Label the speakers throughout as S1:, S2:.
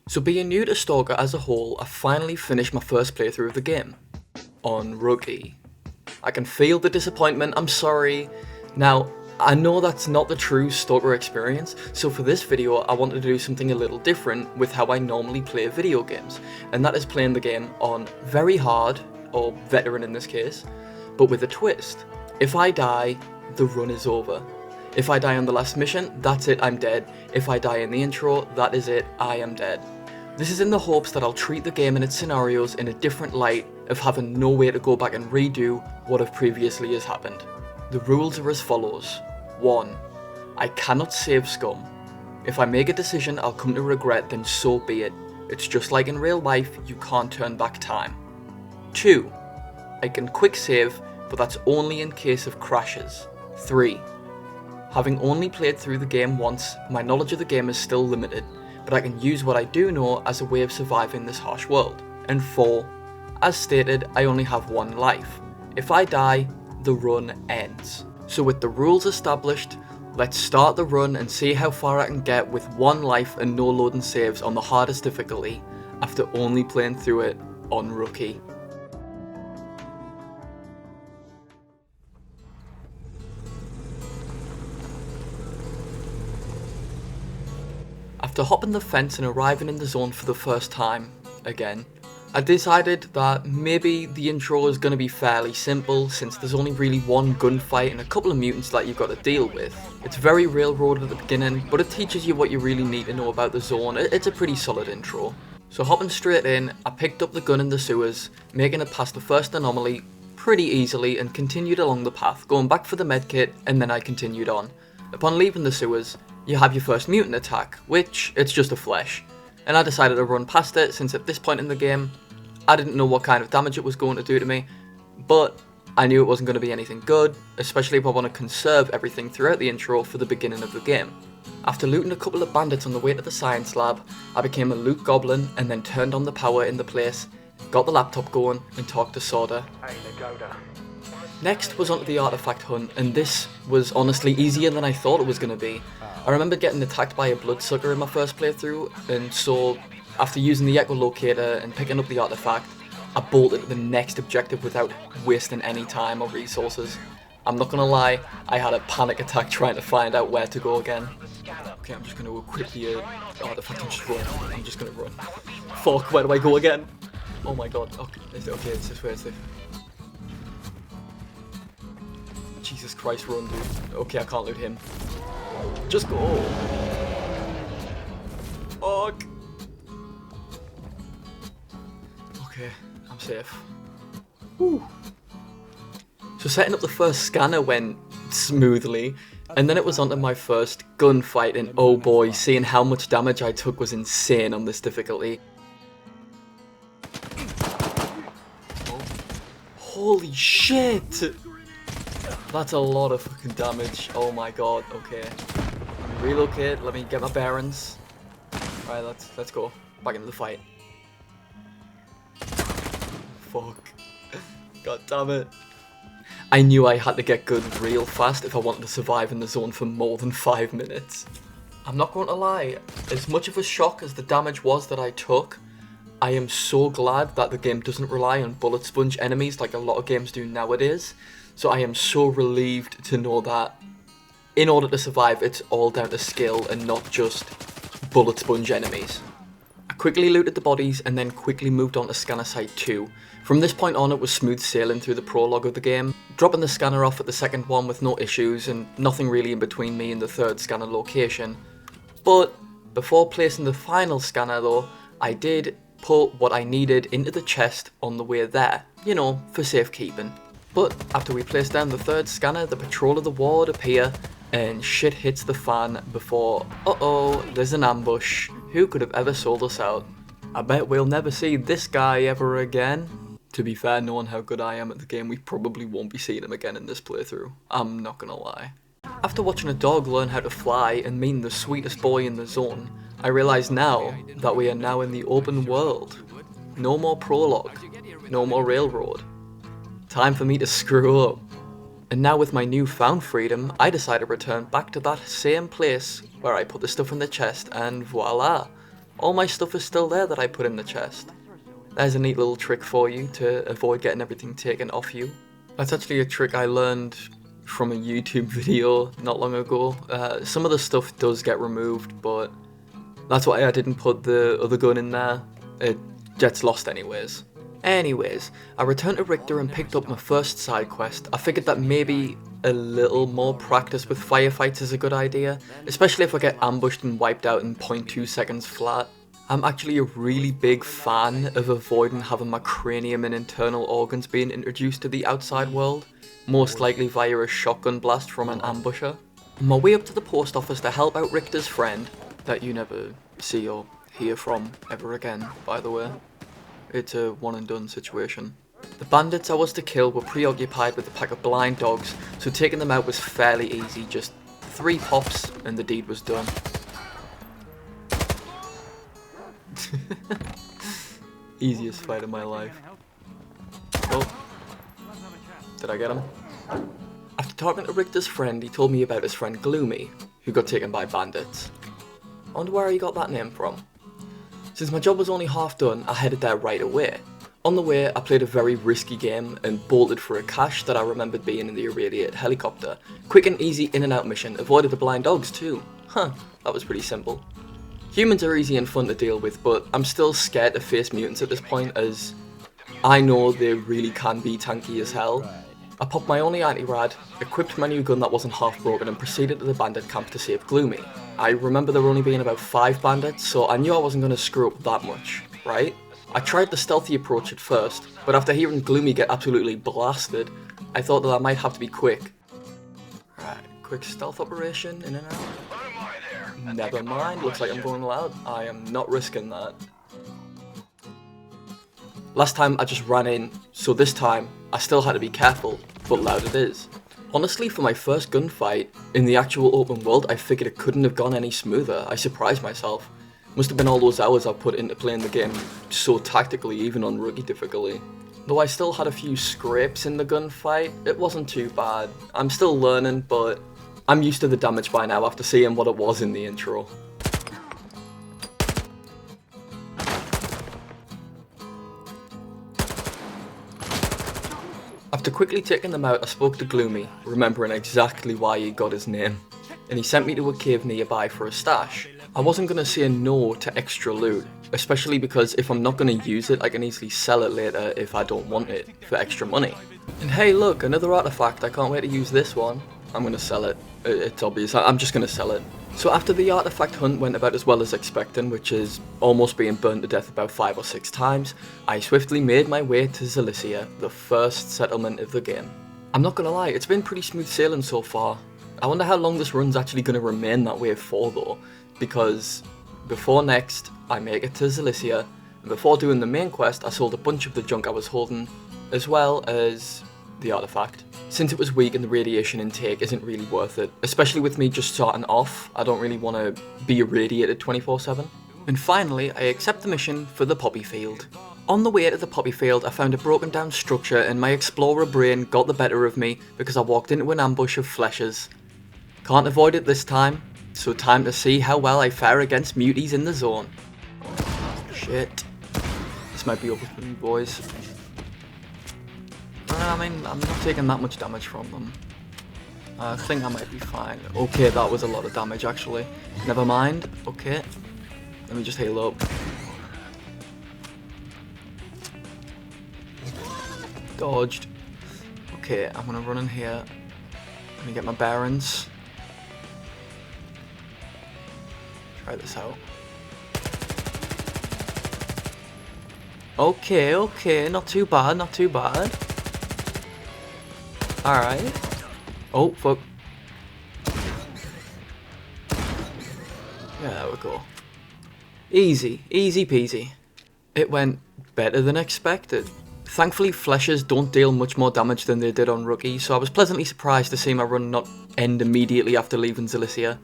S1: So being new to Stalker as a whole, I finally finished my first playthrough of the game. On Rookie. I can feel the disappointment, I'm sorry. Now, I know that's not the true Stalker experience, so for this video I wanted to do something a little different with how I normally play video games, and that is playing the game on very hard, or veteran in this case, but with a twist. If I die, the run is over. If I die on the last mission, that's it, I'm dead. If I die in the intro, that is it, I am dead. This is in the hopes that I'll treat the game and its scenarios in a different light of having no way to go back and redo what have previously has happened. The rules are as follows. 1. I cannot save scum. If I make a decision I'll come to regret, then so be it. It's just like in real life, you can't turn back time. 2. I can quick save, but that's only in case of crashes. 3. Having only played through the game once, my knowledge of the game is still limited, but I can use what I do know as a way of surviving this harsh world. And 4. As stated, I only have one life. If I die, the run ends. So with the rules established, let's start the run and see how far I can get with one life and no loading saves on the hardest difficulty after only playing through it on Rookie. After hopping the fence and arriving in the zone for the first time, again, I decided that maybe the intro is going to be fairly simple since there's only really one gunfight and a couple of mutants that you've got to deal with. It's very railroad at the beginning, but it teaches you what you really need to know about the zone. It's a pretty solid intro. So hopping straight in, I picked up the gun in the sewers, making it past the first anomaly pretty easily and continued along the path, going back for the medkit and then I continued on. Upon leaving the sewers, you have your first mutant attack, which, it's just a flesh, and I decided to run past it since at this point in the game, I didn't know what kind of damage it was going to do to me, but I knew it wasn't going to be anything good, especially if I want to conserve everything throughout the intro for the beginning of the game. After looting a couple of bandits on the way to the science lab, I became a loot goblin and then turned on the power in the place, got the laptop going and talked to Soda. Next was onto the artifact hunt, and this was honestly easier than I thought it was going to be. I remember getting attacked by a bloodsucker in my first playthrough, and so after using the echolocator and picking up the artifact, I bolted to the next objective without wasting any time or resources. I'm not going to lie, I had a panic attack trying to find out where to go again. Okay, I'm just going to equip the artifact and just run. I'm just going to run. Fuck, where do I go again? Oh my god, okay, it's this way, it's this. Jesus Christ, run, dude. Okay, I can't loot him. Just go. Fuck. Okay, I'm safe. Whew. So setting up the first scanner went smoothly, and then it was onto my first gunfight, and oh boy, seeing how much damage I took was insane on this difficulty. Oh. Holy shit! That's a lot of fucking damage. Oh my god, okay. Let me relocate, let me get my bearings. Alright, let's go. Back into the fight. Fuck. God damn it. I knew I had to get good real fast if I wanted to survive in the zone for more than 5 minutes. I'm not going to lie, as much of a shock as the damage was that I took, I am so glad that the game doesn't rely on bullet sponge enemies like a lot of games do nowadays. So I am so relieved to know that in order to survive, it's all down to skill and not just bullet sponge enemies. I quickly looted the bodies and then quickly moved on to scanner site 2. From this point on, it was smooth sailing through the prologue of the game, dropping the scanner off at the second one with no issues and nothing really in between me and the third scanner location. But before placing the final scanner though, I did put what I needed into the chest on the way there, you know, for safekeeping. But after we place down the third scanner, the patrol of the ward appear, and shit hits the fan before, uh-oh, there's an ambush. Who could have ever sold us out? I bet we'll never see this guy ever again. To be fair, knowing how good I am at the game, we probably won't be seeing him again in this playthrough. I'm not gonna lie. After watching a dog learn how to fly and meeting the sweetest boy in the zone, I realise now that we are now in the open world. No more prologue, no more railroad. Time for me to screw up. And now with my newfound freedom, I decide to return back to that same place where I put the stuff in the chest and voila, all my stuff is still there that I put in the chest. There's a neat little trick for you to avoid getting everything taken off you. That's actually a trick I learned from a YouTube video not long ago. Some of the stuff does get removed, but that's why I didn't put the other gun in there. It gets lost anyways. Anyways, I returned to Richter and picked up my first side quest. I figured that maybe a little more practice with firefights is a good idea, especially if I get ambushed and wiped out in 0.2 seconds flat. I'm actually a really big fan of avoiding having my cranium and internal organs being introduced to the outside world, most likely via a shotgun blast from an ambusher. On my way up to the post office to help out Richter's friend, that you never see or hear from ever again, by the way. It's a one and done situation. The bandits I was to kill were preoccupied with a pack of blind dogs, so taking them out was fairly easy, just 3 pops and the deed was done. Easiest fight of my life. Oh, did I get him? After talking to Richter's friend, he told me about his friend Gloomy, who got taken by bandits. I wonder where he got that name from. Since my job was only half done, I headed there right away. On the way, I played a very risky game and bolted for a cache that I remembered being in the irradiated helicopter. Quick and easy in and out mission, avoided the blind dogs too. Huh, that was pretty simple. Humans are easy and fun to deal with, but I'm still scared to face mutants at this point, as I know they really can be tanky as hell. I popped my only anti-rad, equipped my new gun that wasn't half broken, and proceeded to the bandit camp to save Gloomy. I remember there only being about 5 bandits, so I knew I wasn't going to screw up that much, right? I tried the stealthy approach at first, but after hearing Gloomy get absolutely blasted, I thought that I might have to be quick. Right, quick stealth operation, in and out. Never mind, looks like I'm going loud. I am not risking that. Last time I just ran in, so this time I still had to be careful, but loud it is. Honestly, for my first gunfight in the actual open world, I figured it couldn't have gone any smoother. I surprised myself. Must have been all those hours I put into playing the game so tactically, even on rookie difficulty. Though I still had a few scrapes in the gunfight, it wasn't too bad. I'm still learning, but I'm used to the damage by now after seeing what it was in the intro. After quickly taking them out, I spoke to Gloomy, remembering exactly why he got his name, and he sent me to a cave nearby for a stash. I wasn't going to say no to extra loot, especially because if I'm not going to use it, I can easily sell it later if I don't want it, for extra money. And hey look, another artifact, I can't wait to use this one. I'm going to sell it. It's obvious, I'm just going to sell it. So after the artifact hunt went about as well as expecting, which is almost being burned to death about 5 or 6 times, I swiftly made my way to Zissa, the first settlement of the game. I'm not gonna lie, it's been pretty smooth sailing so far. I wonder how long this run's actually gonna remain that way for though, because before next, I make it to Zissa, and before doing the main quest, I sold a bunch of the junk I was holding, as well as the artifact. Since it was weak and the radiation intake isn't really worth it, especially with me just starting off, I don't really want to be irradiated 24/7. And finally, I accept the mission for the poppy field. On the way to the poppy field, I found a broken down structure and my explorer brain got the better of me because I walked into an ambush of fleshers. Can't avoid it this time, so time to see how well I fare against muties in the zone. Shit. This might be over for me, boys. I mean, I'm not taking that much damage from them. I think I might be fine. Okay, that was a lot of damage actually. Never mind. Okay. Let me just heal up. Dodged. Okay, I'm gonna run in here. Let me get my bearings. Try this out. Okay, not too bad, not too bad. Alright. Oh, fuck. Yeah, there we go. Easy peasy. It went better than expected. Thankfully, fleshers don't deal much more damage than they did on rookie, so I was pleasantly surprised to see my run not end immediately after leaving Zissa.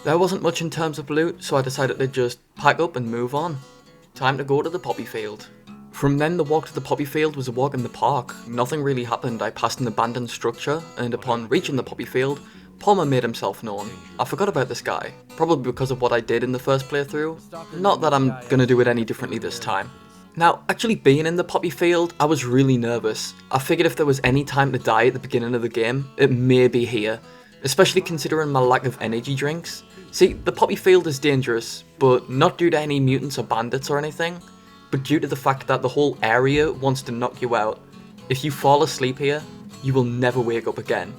S1: There wasn't much in terms of loot, so I decided to just pack up and move on. Time to go to the poppy field. From then, the walk to the poppy field was a walk in the park. Nothing really happened. I passed an abandoned structure, and upon reaching the poppy field, Palmer made himself known. I forgot about this guy, probably because of what I did in the first playthrough. Not that I'm gonna do it any differently this time. Now, actually being in the poppy field, I was really nervous. I figured if there was any time to die at the beginning of the game, it may be here, especially considering my lack of energy drinks. See, the poppy field is dangerous, but not due to any mutants or bandits or anything, but due to the fact that the whole area wants to knock you out. If you fall asleep here, you will never wake up again.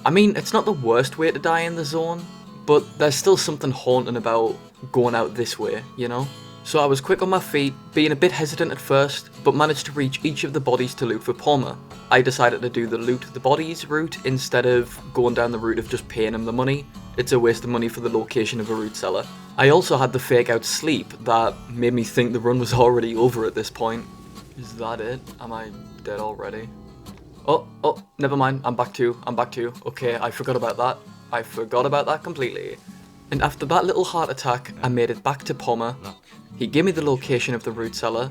S1: I mean, it's not the worst way to die in the zone, but there's still something haunting about going out this way, you know? So I was quick on my feet, being a bit hesitant at first, but managed to reach each of the bodies to loot for Palmer. I decided to do the loot the bodies route instead of going down the route of just paying him the money. It's a waste of money for the location of a root seller. I also had the fake out sleep that made me think the run was already over at this point. Is that it? Am I dead already? Oh, never mind, I'm back to. Okay, I forgot about that completely. And after that little heart attack, I made it back to Palmer. He gave me the location of the root cellar.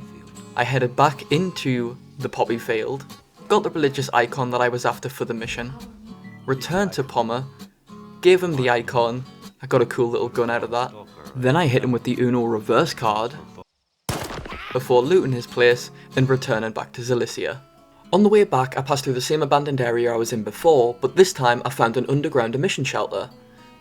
S1: I headed back into the poppy field, got the religious icon that I was after for the mission, returned to Palmer, gave him the icon, I got a cool little gun out of that. Then I hit him with the Uno reverse card, before looting his place and returning back to Zissa. On the way back, I passed through the same abandoned area I was in before, but this time I found an underground emission shelter.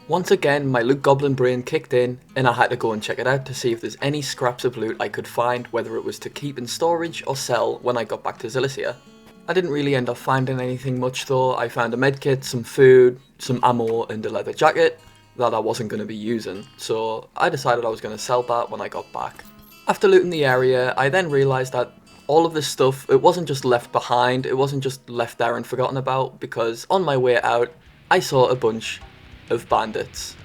S1: Once again, my loot goblin brain kicked in, and I had to go and check it out to see if there's any scraps of loot I could find, whether it was to keep in storage or sell when I got back to Zissa. I didn't really end up finding anything much though. I found a medkit, some food, some ammo, and a leather jacket that I wasn't going to be using, so I decided I was going to sell that when I got back. After looting the area, I then realised that all of this stuff, it wasn't just left behind, it wasn't just left there and forgotten about, because on my way out, I saw a bunch of bandits.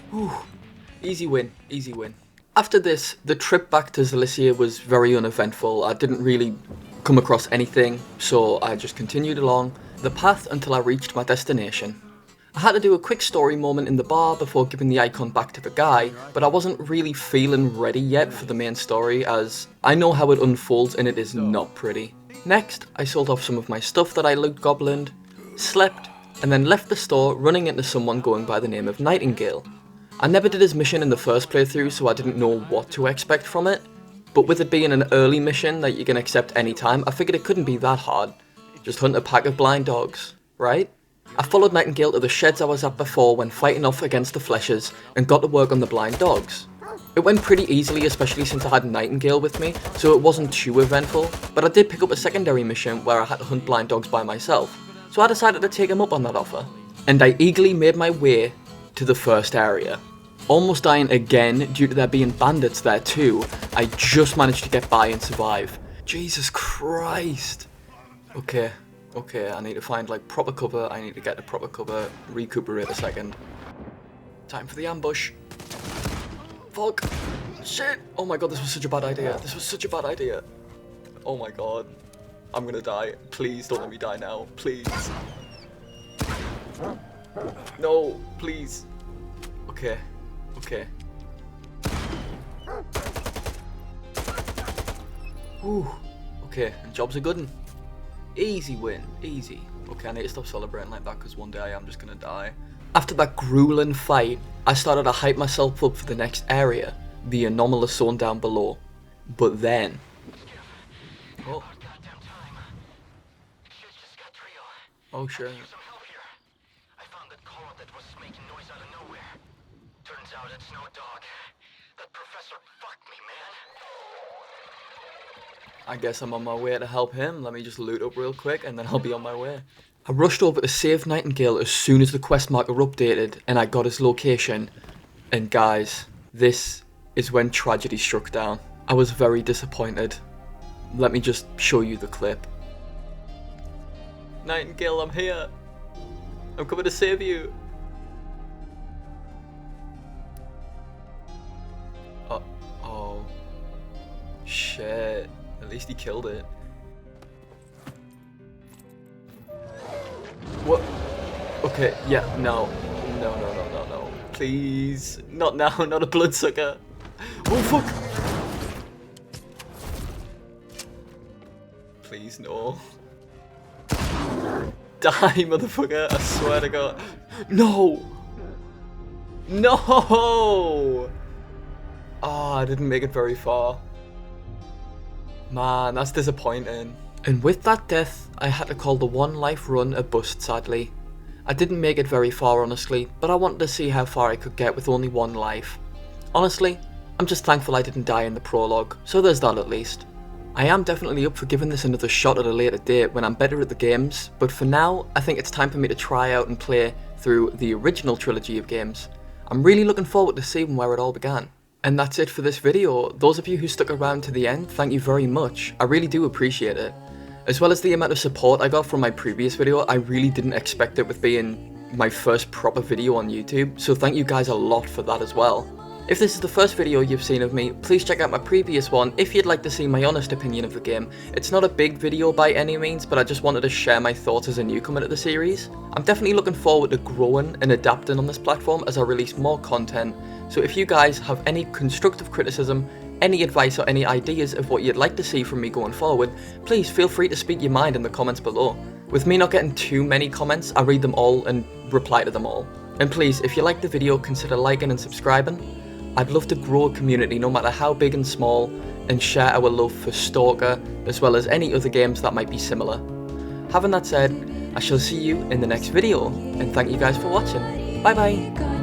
S1: Whew. Easy win, easy win. After this, the trip back to Zissa was very uneventful. I didn't really come across anything, so I just continued along the path until I reached my destination. I had to do a quick story moment in the bar before giving the icon back to the guy, but I wasn't really feeling ready yet for the main story, as I know how it unfolds and it is not pretty. Next, I sold off some of my stuff that I loot goblined, slept, and then left the store running into someone going by the name of Nightingale. I never did his mission in the first playthrough, so I didn't know what to expect from it, but with it being an early mission that you can accept anytime, I figured it couldn't be that hard. Just hunt a pack of blind dogs, right? I followed Nightingale to the sheds I was at before when fighting off against the fleshers, and got to work on the blind dogs. It went pretty easily, especially since I had Nightingale with me, so it wasn't too eventful, but I did pick up a secondary mission where I had to hunt blind dogs by myself, so I decided to take him up on that offer. And I eagerly made my way to the first area. Almost dying again due to there being bandits there too, I just managed to get by and survive. Jesus Christ! Okay, I need to find like proper cover, I need to get to proper cover, recuperate a second. Time for the ambush. Fuck! Shit! Oh my god, this was such a bad idea. Oh my god. I'm gonna die. Please don't let me die now. Please. No, please. Okay. Whew. Okay, job's a good one. Easy win, easy. Okay, I need to stop celebrating like that because one day I am just gonna die. After that grueling fight, I started to hype myself up for the next area, the anomalous zone down below. But then... Oh. Oh shit. I guess I'm on my way to help him. Let me just loot up real quick and then I'll be on my way. I rushed over to save Nightingale as soon as the quest marker updated and I got his location. And guys, this is when tragedy struck down. I was very disappointed. Let me just show you the clip. Nightingale, I'm here. I'm coming to save you. Oh. Shit. At least he killed it. What? Okay, yeah, no. No, no, no, no, no. Please. Not now, not a bloodsucker. Oh, fuck! Please, no. Die, motherfucker, I swear to God. No! No! Oh, I didn't make it very far. Man, that's disappointing. And with that death, I had to call the one life run a bust, sadly. I didn't make it very far, honestly, but I wanted to see how far I could get with only one life. Honestly, I'm just thankful I didn't die in the prologue, so there's that at least. I am definitely up for giving this another shot at a later date when I'm better at the games, but for now, I think it's time for me to try out and play through the original trilogy of games. I'm really looking forward to seeing where it all began. And that's it for this video. Those of you who stuck around to the end, thank you very much. I really do appreciate it. As well as the amount of support I got from my previous video, I really didn't expect it with being my first proper video on YouTube, so thank you guys a lot for that as well. If this is the first video you've seen of me, please check out my previous one if you'd like to see my honest opinion of the game. It's not a big video by any means, but I just wanted to share my thoughts as a newcomer to the series. I'm definitely looking forward to growing and adapting on this platform as I release more content, so if you guys have any constructive criticism, any advice or any ideas of what you'd like to see from me going forward, please feel free to speak your mind in the comments below. With me not getting too many comments, I read them all and reply to them all. And please, if you liked the video, consider liking and subscribing. I'd love to grow a community no matter how big and small, and share our love for Stalker as well as any other games that might be similar. Having that said, I shall see you in the next video, and thank you guys for watching. Bye bye!